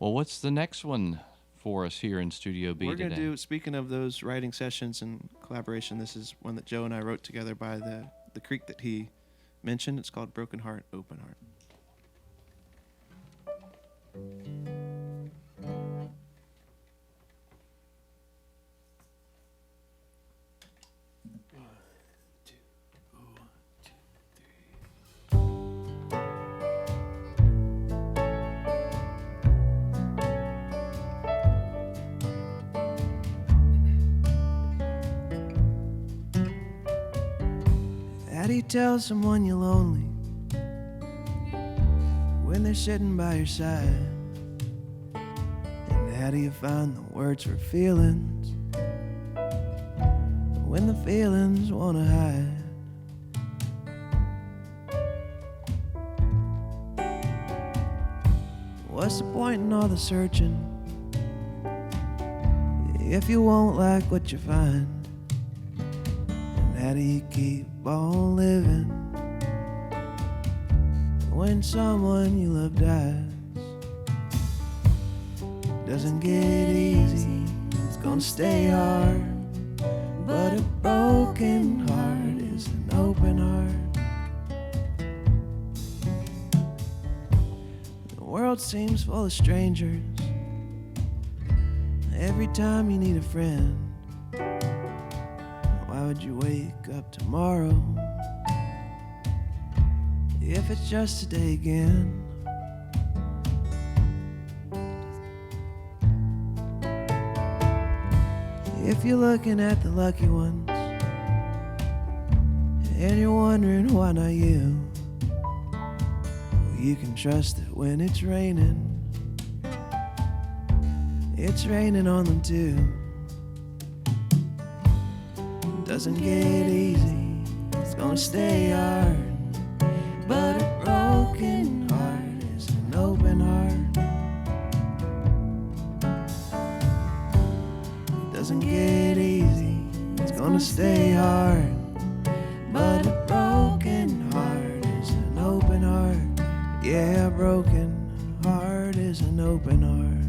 Well, what's the next one for us here in Studio B We're today? going to do, speaking of those writing sessions and collaboration, this is one that Joe and I wrote together by the creek that he mentioned. It's called Broken Heart, Open Heart. How do you tell someone you're lonely when they're sitting by your side? And how do you find the words for feelings when the feelings wanna hide? What's the point in all the searching if you won't like what you find? And how do you keep on living when someone you love dies? Doesn't get easy, it's gonna stay hard, but a broken heart is an open heart. The world seems full of strangers every time you need a friend. Why would you wake up tomorrow if it's just today again? If you're looking at the lucky ones and you're wondering why not you, well, you can trust that when it's raining on them too. Doesn't get easy, it's gonna stay hard, but a broken heart is an open heart. It doesn't get easy, it's gonna stay hard, but a broken heart is an open heart. Yeah, a broken heart is an open heart.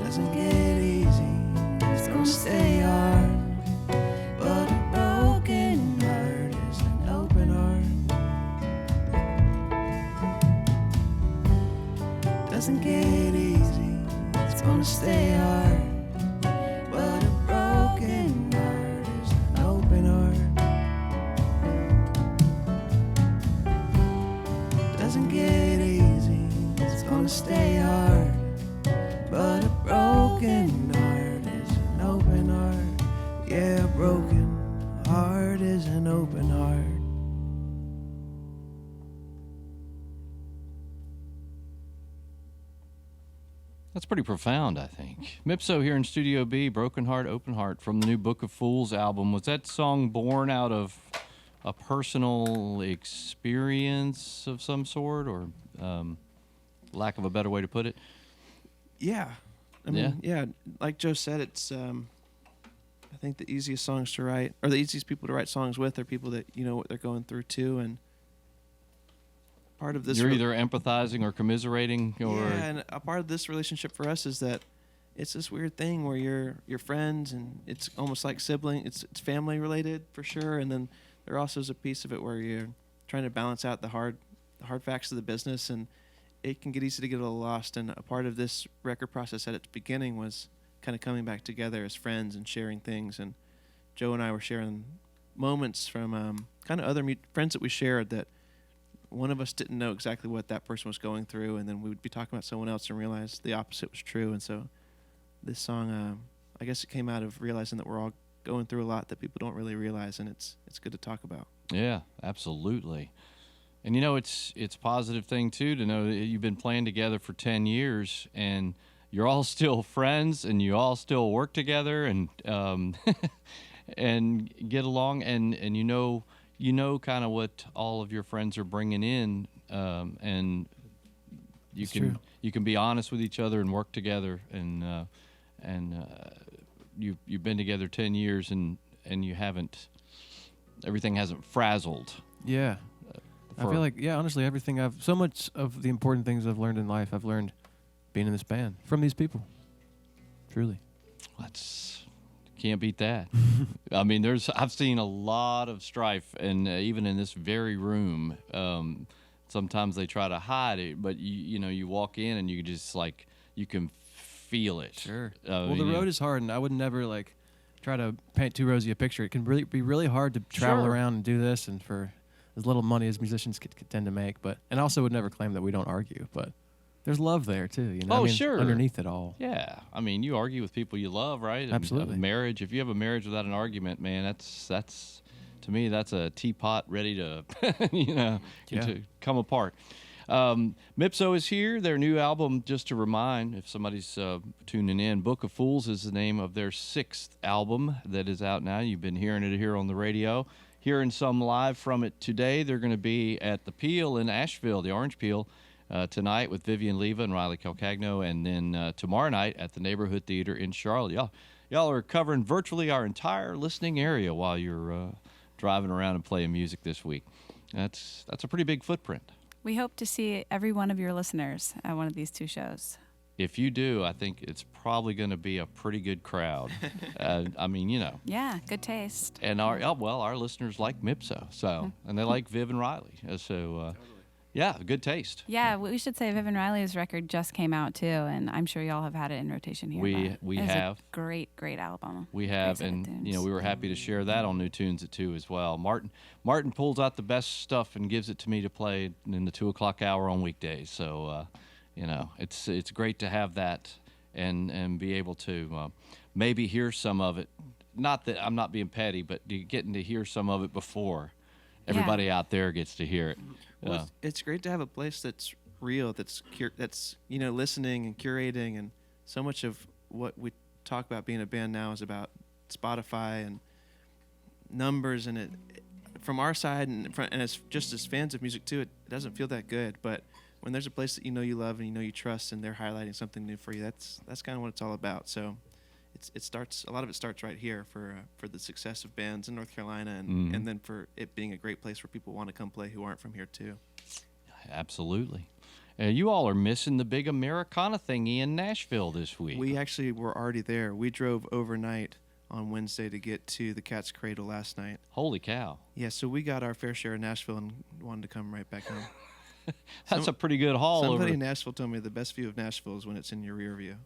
Doesn't get easy, it's gonna stay hard, but a broken heart is an open heart. Doesn't get easy, it's gonna stay hard, but a broken heart is an open heart. Doesn't get easy, it's gonna stay hard, but a broken heart is an open heart. Yeah, a broken heart is an open heart. That's pretty profound, I think. Mipso here in Studio B, Broken Heart, Open Heart from the new Book of Fools album. Was that song born out of a personal experience of some sort, or lack of a better way to put it? Yeah. I mean, yeah, like Joe said, it's I think the easiest songs to write, or the easiest people to write songs with, are people that you know what they're going through too, and part of this You're either empathizing or commiserating, or yeah, and a part of this relationship for us is that it's this weird thing where you're friends, and it's almost like sibling. It's family related for sure, and then there also is a piece of it where you're trying to balance out the hard facts of the business, and it can get easy to get a little lost. And a part of this record process at its beginning was kind of coming back together as friends and sharing things. And Joe and I were sharing moments from kind of other friends that we shared that one of us didn't know exactly what that person was going through, and then we would be talking about someone else and realize the opposite was true. And so this song, I guess it came out of realizing that we're all going through a lot that people don't really realize, and it's good to talk about. Yeah, absolutely. And it's a positive thing too to know that you've been playing together for 10 years and you're all still friends and you all still work together and and get along and kind of what all of your friends are bringing in, and It's true. you can be honest with each other and work together, and you've been together 10 years and you haven't, everything hasn't frazzled. Yeah. I for- feel like, honestly, so much of the important things I've learned in life, I've learned being in this band from these people. Truly. Can't beat that. I mean, I've seen a lot of strife, and even in this very room, sometimes they try to hide it, but you walk in and you just you can feel it. Sure. Uh, Well, the you know- road is hard, and I would never try to paint too rosy a picture. It can really be really hard to travel Sure. around and do this, and for as little money as musicians could tend to make. And I also would never claim that we don't argue, but there's love there too. Oh, sure. Underneath it all. Yeah, I mean, you argue with people you love, right? And Absolutely. a marriage. If you have a marriage without an argument, man, that's to me that's a teapot ready to, Yeah. to come apart. Mipso is here. Their new album, just to remind, if somebody's tuning in, Book of Fools is the name of their 6th album that is out now. You've been hearing it here on the radio, hearing some live from it today. They're going to be at the Peel in Asheville, the Orange Peel, tonight with Vivian Leva and Riley Calcagno, and then tomorrow night at the Neighborhood Theater in Charlotte. Y'all are covering virtually our entire listening area while you're driving around and playing music this week. That's a pretty big footprint. We hope to see every one of your listeners at one of these 2 shows. If you do, I think it's probably going to be a pretty good crowd. I mean, Yeah, good taste. and our listeners like Mipso, so and they like Viv and Riley, yeah, good taste. Yeah, we should say Viv and Riley's record just came out too, and I'm sure y'all have had it in rotation here. We It's have. a great album. We have, Great set of and tunes. we were happy to share that on New Tunes at 2 as well. Martin pulls out the best stuff and gives it to me to play in the 2:00 hour on weekdays. So it's great to have that and be able to maybe hear some of it. Not that I'm not being petty, but getting to hear some of it before everybody out there gets to hear it. Well, it's great to have a place that's real, that's listening and curating, and so much of what we talk about being a band now is about Spotify and numbers, and it from our side and as just as fans of music too, it doesn't feel that good. But when there's a place that you love and you trust, and they're highlighting something new for you, that's kind of what it's all about. So a lot of it starts right here for the success of bands in North Carolina, and then for it being a great place where people want to come play who aren't from here too. Absolutely. You all are missing the big Americana thingy in Nashville this week. We actually were already there. We drove overnight on Wednesday to get to the Cat's Cradle last night. Holy cow. Yeah, so we got our fair share of Nashville and wanted to come right back home. That's a pretty good haul Somebody over. in Nashville told me the best view of Nashville is when it's in your rear view.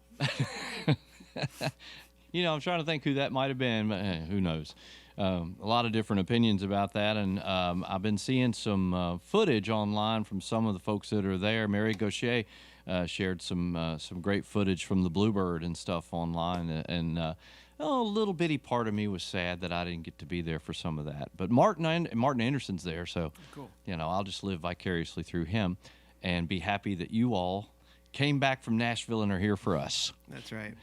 I'm trying to think who that might have been, but who knows. A lot of different opinions about that, and I've been seeing some footage online from some of the folks that are there. Mary Gaucher shared some great footage from the Bluebird and stuff online, and a little bitty part of me was sad that I didn't get to be there for some of that. But Martin Anderson's there, so Cool. I'll just live vicariously through him and be happy that you all came back from Nashville and are here for us. That's right.